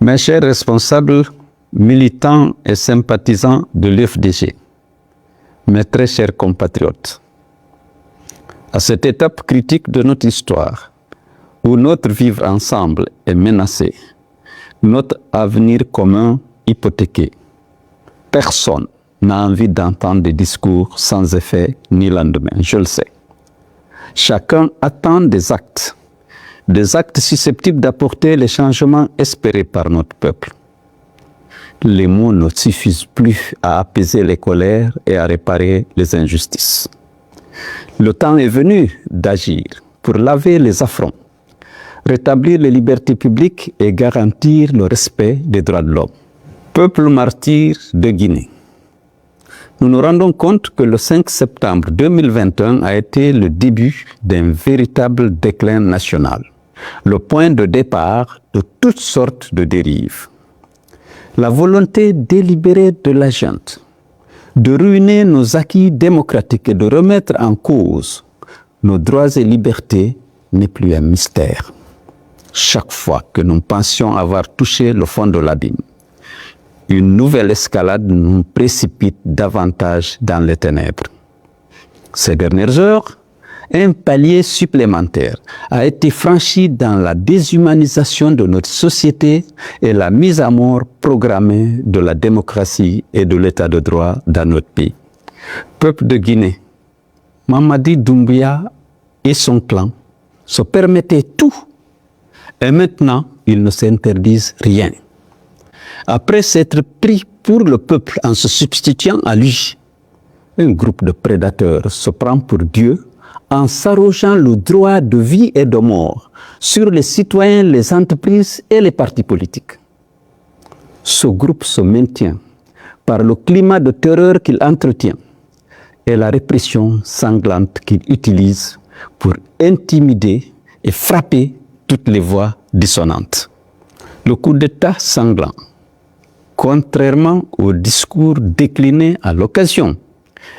Mes chers responsables, militants et sympathisants de l'UFDG, mes très chers compatriotes, à cette étape critique de notre histoire, où notre vivre ensemble est menacé, notre avenir commun hypothéqué, personne n'a envie d'entendre des discours sans effet ni lendemain, je le sais. Chacun attend des actes susceptibles d'apporter les changements espérés par notre peuple. Les mots ne suffisent plus à apaiser les colères et à réparer les injustices. Le temps est venu d'agir pour laver les affronts, rétablir les libertés publiques et garantir le respect des droits de l'homme. Peuple martyr de Guinée, nous nous rendons compte que le 5 septembre 2021 a été le début d'un véritable déclin national, le point de départ de toutes sortes de dérives. La volonté délibérée de la junte de ruiner nos acquis démocratiques et de remettre en cause nos droits et libertés n'est plus un mystère. Chaque fois que nous pensions avoir touché le fond de l'abîme, une nouvelle escalade nous précipite davantage dans les ténèbres. Ces dernières heures, un palier supplémentaire a été franchi dans la déshumanisation de notre société et la mise à mort programmée de la démocratie et de l'état de droit dans notre pays. Peuple de Guinée, Mamadi Doumbouya et son clan se permettaient tout et maintenant ils ne s'interdisent rien. Après s'être pris pour le peuple en se substituant à lui, un groupe de prédateurs se prend pour Dieu en s'arrogeant le droit de vie et de mort sur les citoyens, les entreprises et les partis politiques. Ce groupe se maintient par le climat de terreur qu'il entretient et la répression sanglante qu'il utilise pour intimider et frapper toutes les voix dissonantes. Le coup d'État sanglant, contrairement au discours décliné à l'occasion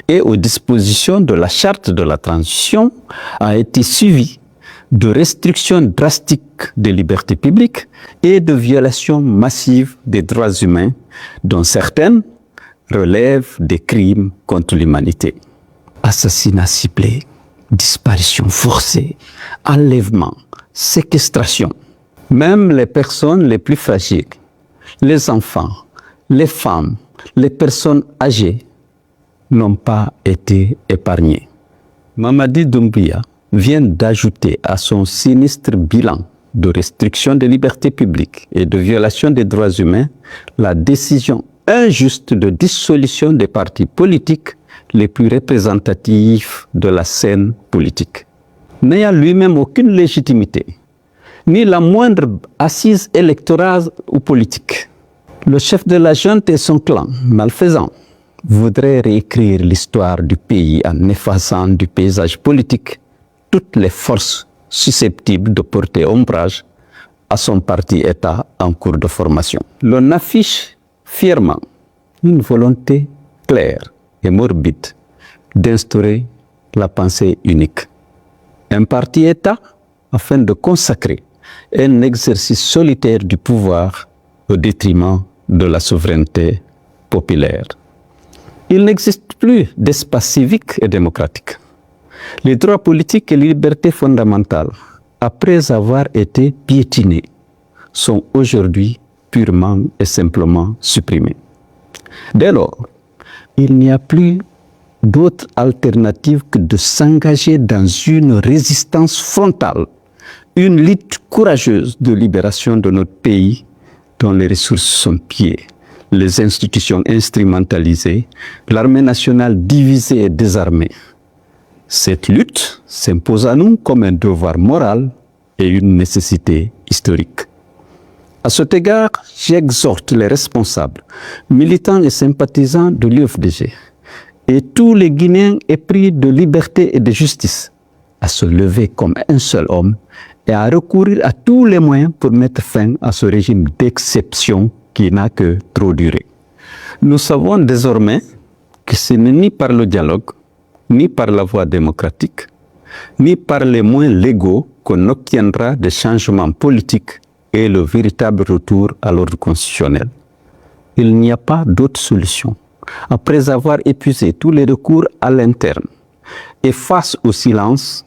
et aux dispositions de la charte de la transition, a été suivi de restrictions drastiques des libertés publiques et de violations massives des droits humains, dont certaines relèvent des crimes contre l'humanité. Assassinats ciblés, disparitions forcées, enlèvements, séquestration. Même les personnes les plus fragiles, les enfants, les femmes, les personnes âgées n'ont pas été épargnées. Mamadi Doumbouya vient d'ajouter à son sinistre bilan de restriction des libertés publiques et de violation des droits humains la décision injuste de dissolution des partis politiques les plus représentatifs de la scène politique. N'ayant lui-même aucune légitimité, ni la moindre assise électorale ou politique, le chef de la junte et son clan, malfaisant, voudraient réécrire l'histoire du pays en effaçant du paysage politique toutes les forces susceptibles de porter ombrage à son parti-État en cours de formation. L'on affiche fièrement une volonté claire et morbide d'instaurer la pensée unique. Un parti-État afin de consacrer un exercice solitaire du pouvoir au détriment de la souveraineté populaire. Il n'existe plus d'espace civique et démocratique. Les droits politiques et les libertés fondamentales, après avoir été piétinés, sont aujourd'hui purement et simplement supprimés. Dès lors, il n'y a plus d'autre alternative que de s'engager dans une résistance frontale, une lutte courageuse de libération de notre pays dont les ressources sont pillées, les institutions instrumentalisées, l'armée nationale divisée et désarmée. Cette lutte s'impose à nous comme un devoir moral et une nécessité historique. À cet égard, j'exhorte les responsables, militants et sympathisants de l'UFDG et tous les Guinéens épris de liberté et de justice à se lever comme un seul homme et à recourir à tous les moyens pour mettre fin à ce régime d'exception qui n'a que trop duré. Nous savons désormais que ce n'est ni par le dialogue, ni par la voie démocratique, ni par les moyens légaux qu'on obtiendra des changements politiques et le véritable retour à l'ordre constitutionnel. Il n'y a pas d'autre solution. Après avoir épuisé tous les recours à l'interne et face au silence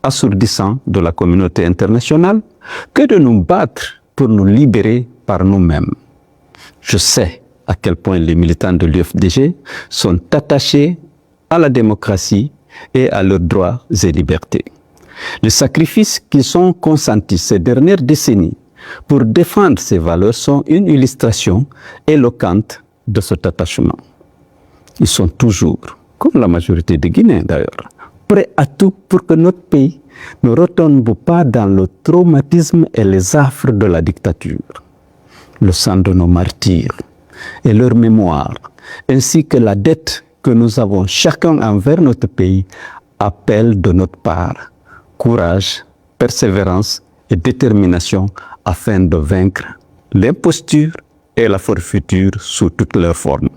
assourdissant de la communauté internationale, que de nous battre pour nous libérer par nous-mêmes. Je sais à quel point les militants de l'UFDG sont attachés à la démocratie et à leurs droits et libertés. Les sacrifices qu'ils ont consentis ces dernières décennies pour défendre ces valeurs sont une illustration éloquente de cet attachement. Ils sont toujours, comme la majorité des Guinéens d'ailleurs, prêts à tout pour que notre pays ne retombe pas dans le traumatisme et les affres de la dictature. Le sang de nos martyrs et leur mémoire, ainsi que la dette que nous avons chacun envers notre pays, appellent de notre part courage, persévérance et détermination afin de vaincre l'imposture et la forfaiture sous toutes leurs formes.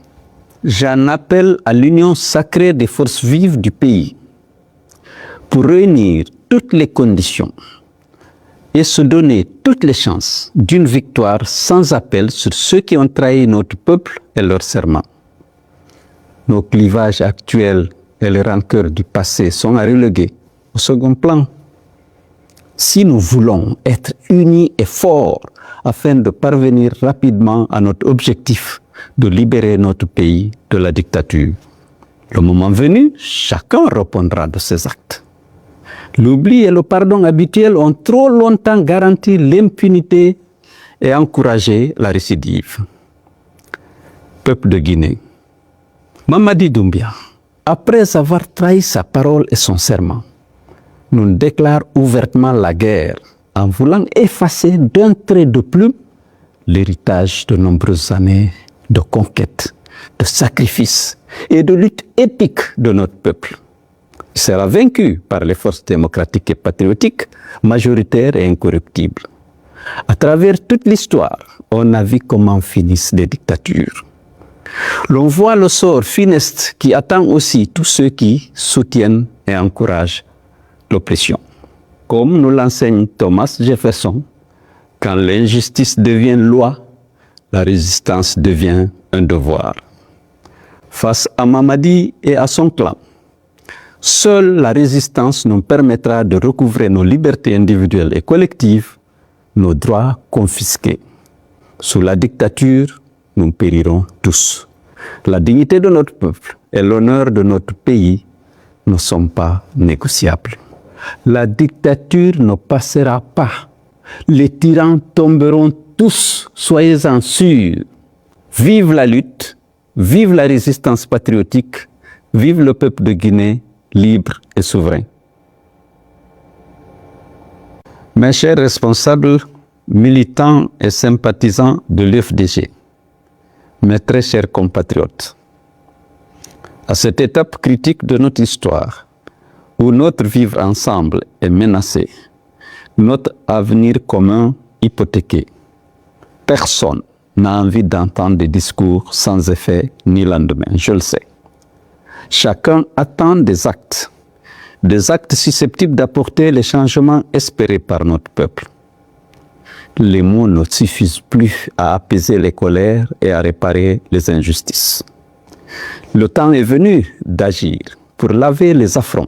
J'en appelle à l'union sacrée des forces vives du pays pour réunir toutes les conditions et se donner toutes les chances d'une victoire sans appel sur ceux qui ont trahi notre peuple et leur serment. Nos clivages actuels et les rancœurs du passé sont à reléguer au second plan. Si nous voulons être unis et forts afin de parvenir rapidement à notre objectif de libérer notre pays de la dictature, le moment venu, chacun répondra de ses actes. L'oubli et le pardon habituel ont trop longtemps garanti l'impunité et encouragé la récidive. Peuple de Guinée, Mamadi Doumbia, après avoir trahi sa parole et son serment, nous déclare ouvertement la guerre en voulant effacer d'un trait de plume l'héritage de nombreuses années de conquête, de sacrifices et de lutte épique de notre peuple. Il sera vaincu par les forces démocratiques et patriotiques, majoritaires et incorruptibles. À travers toute l'histoire, on a vu comment finissent les dictatures. L'on voit le sort funeste qui attend aussi tous ceux qui soutiennent et encouragent l'oppression. Comme nous l'enseigne Thomas Jefferson, quand l'injustice devient loi, la résistance devient un devoir. Face à Mamadi et à son clan, seule la résistance nous permettra de recouvrer nos libertés individuelles et collectives, nos droits confisqués. Sous la dictature, nous périrons tous. La dignité de notre peuple et l'honneur de notre pays ne sont pas négociables. La dictature ne passera pas. Les tyrans tomberont tous, soyez-en sûrs. Vive la lutte, vive la résistance patriotique, vive le peuple de Guinée, libre et souverain. Mes chers responsables, militants et sympathisants de l'UFDG, mes très chers compatriotes, à cette étape critique de notre histoire, où notre vivre ensemble est menacé, notre avenir commun hypothéqué, personne n'a envie d'entendre des discours sans effet ni lendemain, je le sais. Chacun attend des actes susceptibles d'apporter les changements espérés par notre peuple. Les mots ne suffisent plus à apaiser les colères et à réparer les injustices. Le temps est venu d'agir pour laver les affronts,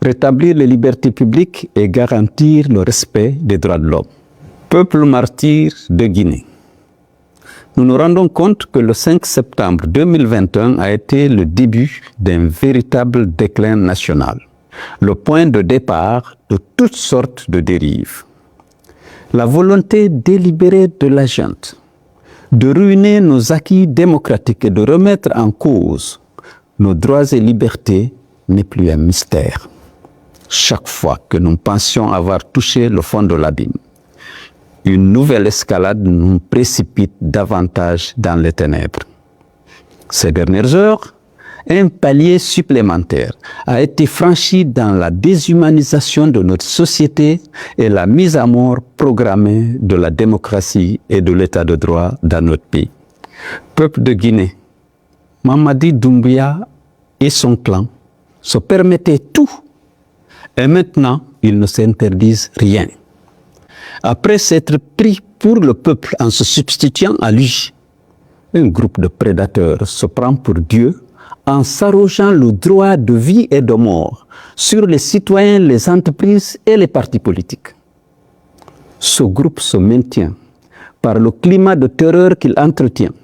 rétablir les libertés publiques et garantir le respect des droits de l'homme. Peuple martyr de Guinée, nous nous rendons compte que le 5 septembre 2021 a été le début d'un véritable déclin national, le point de départ de toutes sortes de dérives. La volonté délibérée de la junte de ruiner nos acquis démocratiques et de remettre en cause nos droits et libertés n'est plus un mystère. Chaque fois que nous pensions avoir touché le fond de l'abîme, une nouvelle escalade nous précipite davantage dans les ténèbres. Ces dernières heures, un palier supplémentaire a été franchi dans la déshumanisation de notre société et la mise à mort programmée de la démocratie et de l'état de droit dans notre pays. Peuple de Guinée, Mamadi Doumbia et son clan se permettaient tout et maintenant ils ne s'interdisent rien. Après s'être pris pour le peuple en se substituant à lui, un groupe de prédateurs se prend pour Dieu en s'arrogeant le droit de vie et de mort sur les citoyens, les entreprises et les partis politiques. Ce groupe se maintient par le climat de terreur qu'il entretient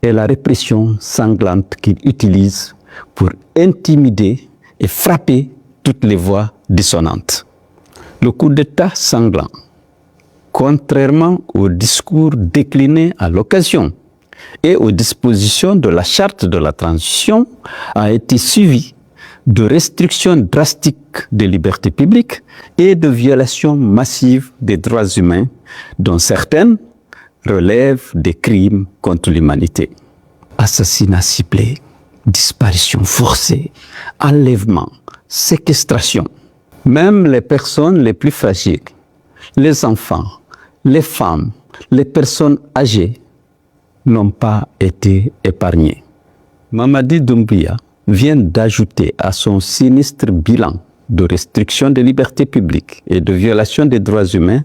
et la répression sanglante qu'il utilise pour intimider et frapper toutes les voix dissonantes. Le coup d'État sanglant, contrairement au discours décliné à l'occasion et aux dispositions de la charte de la transition, a été suivi de restrictions drastiques des libertés publiques et de violations massives des droits humains, dont certaines relèvent des crimes contre l'humanité. Assassinats ciblés, disparitions forcées, enlèvements, séquestration. Même les personnes les plus fragiles, les enfants, les femmes, les personnes âgées n'ont pas été épargnées. Mamadi Doumbouya vient d'ajouter à son sinistre bilan de restriction des libertés publiques et de violation des droits humains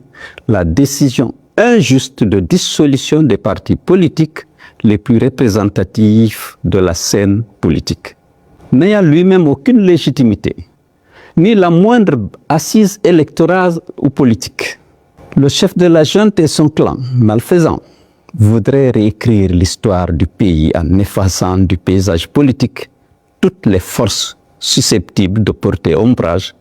la décision injuste de dissolution des partis politiques les plus représentatifs de la scène politique. N'ayant lui-même aucune légitimité, ni la moindre assise électorale ou politique, le chef de la junte et son clan, malfaisant, voudraient réécrire l'histoire du pays en effaçant du paysage politique toutes les forces susceptibles de porter ombrage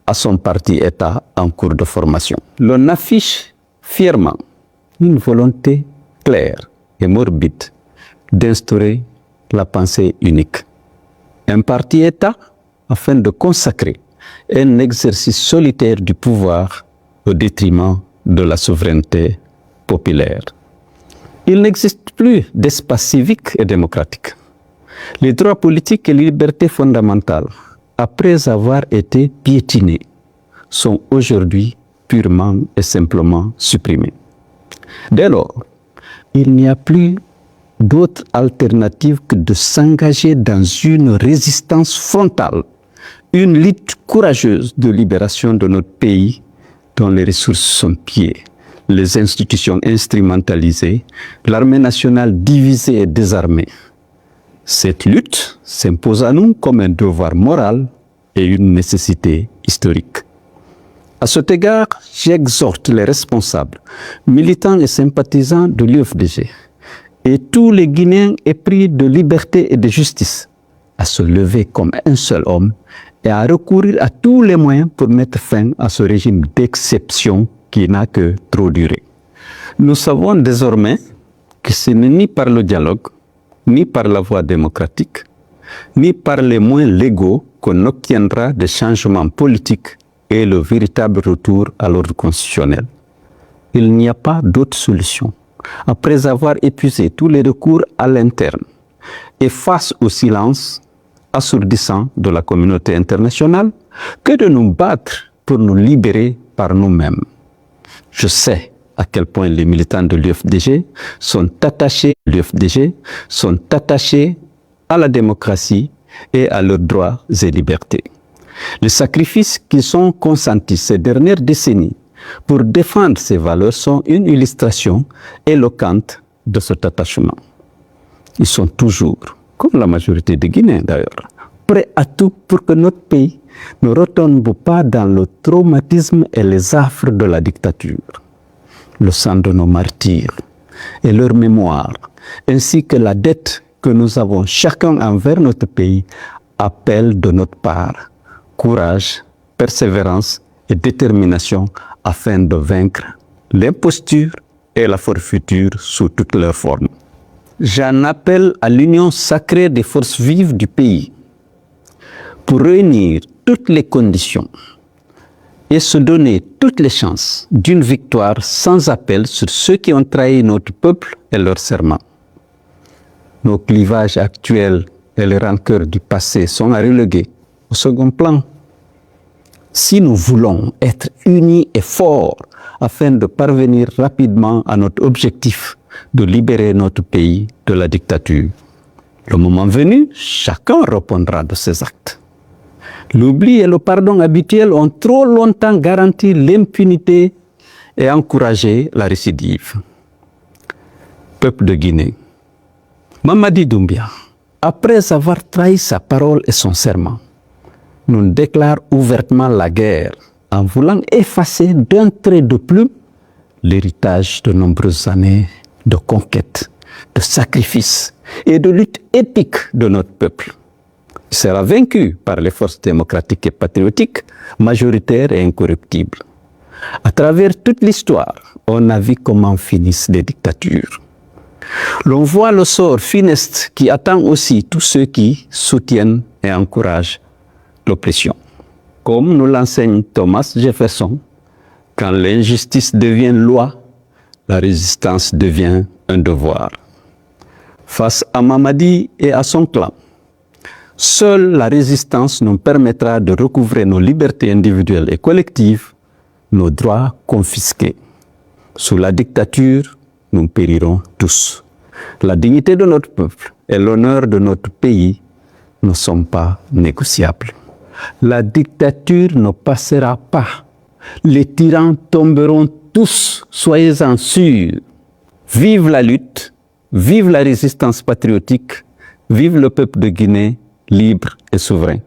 à son parti-État en cours de formation. L'on affiche fièrement une volonté claire et morbide d'instaurer la pensée unique. Un parti-État afin de consacrer un exercice solitaire du pouvoir au détriment de la souveraineté populaire. Il n'existe plus d'espace civique et démocratique. Les droits politiques et les libertés fondamentales, après avoir été piétinés, sont aujourd'hui purement et simplement supprimés. Dès lors, il n'y a plus d'autre alternative que de s'engager dans une résistance frontale, une lutte courageuse de libération de notre pays dont les ressources sont pillées, les institutions instrumentalisées, l'armée nationale divisée et désarmée. Cette lutte s'impose à nous comme un devoir moral et une nécessité historique. À cet égard, j'exhorte les responsables, militants et sympathisants de l'UFDG et tous les Guinéens épris de liberté et de justice à se lever comme un seul homme et à recourir à tous les moyens pour mettre fin à ce régime d'exception qui n'a que trop duré. Nous savons désormais que ce n'est ni par le dialogue, ni par la voie démocratique, ni par les moyens légaux qu'on obtiendra des changements politiques et le véritable retour à l'ordre constitutionnel. Il n'y a pas d'autre solution. Après avoir épuisé tous les recours à l'interne et face au silence assourdissant de la communauté internationale, que de nous battre pour nous libérer par nous-mêmes. Je sais à quel point les militants de l'UFDG sont attachés à la démocratie et à leurs droits et libertés. Les sacrifices qu'ils ont consentis ces dernières décennies pour défendre ces valeurs sont une illustration éloquente de cet attachement. Ils sont toujours, comme la majorité des Guinéens d'ailleurs, prêts à tout pour que notre pays ne retombe pas dans le traumatisme et les affres de la dictature. Le sang de nos martyrs et leur mémoire, ainsi que la dette que nous avons chacun envers notre pays, appellent de notre part courage, persévérance et détermination afin de vaincre l'imposture et la forfaiture sous toutes leurs formes. J'en appelle à l'union sacrée des forces vives du pays pour réunir toutes les conditions et se donner toutes les chances d'une victoire sans appel sur ceux qui ont trahi notre peuple et leurs serments. Nos clivages actuels et les rancœurs du passé sont à reléguer au second plan. Si nous voulons être unis et forts afin de parvenir rapidement à notre objectif de libérer notre pays de la dictature, le moment venu, chacun répondra de ses actes. L'oubli et le pardon habituel ont trop longtemps garanti l'impunité et encourager la récidive. Peuple de Guinée, Mamadi Doumbia, après avoir trahi sa parole et son serment, nous déclare ouvertement la guerre en voulant effacer d'un trait de plume l'héritage de nombreuses années de conquête, de sacrifices et de lutte épique de notre peuple. Il sera vaincu par les forces démocratiques et patriotiques, majoritaires et incorruptibles. À travers toute l'histoire, on a vu comment finissent les dictatures. L'on voit le sort funeste qui attend aussi tous ceux qui soutiennent et encouragent l'oppression. Comme nous l'enseigne Thomas Jefferson, quand l'injustice devient loi, la résistance devient un devoir. Face à Mamadi et à son clan, seule la résistance nous permettra de recouvrer nos libertés individuelles et collectives, nos droits confisqués. Sous la dictature, nous périrons tous. La dignité de notre peuple et l'honneur de notre pays ne sont pas négociables. La dictature ne passera pas. Les tyrans tomberont tous, soyez-en sûrs. Vive la lutte, vive la résistance patriotique, vive le peuple de Guinée, libre et souverain.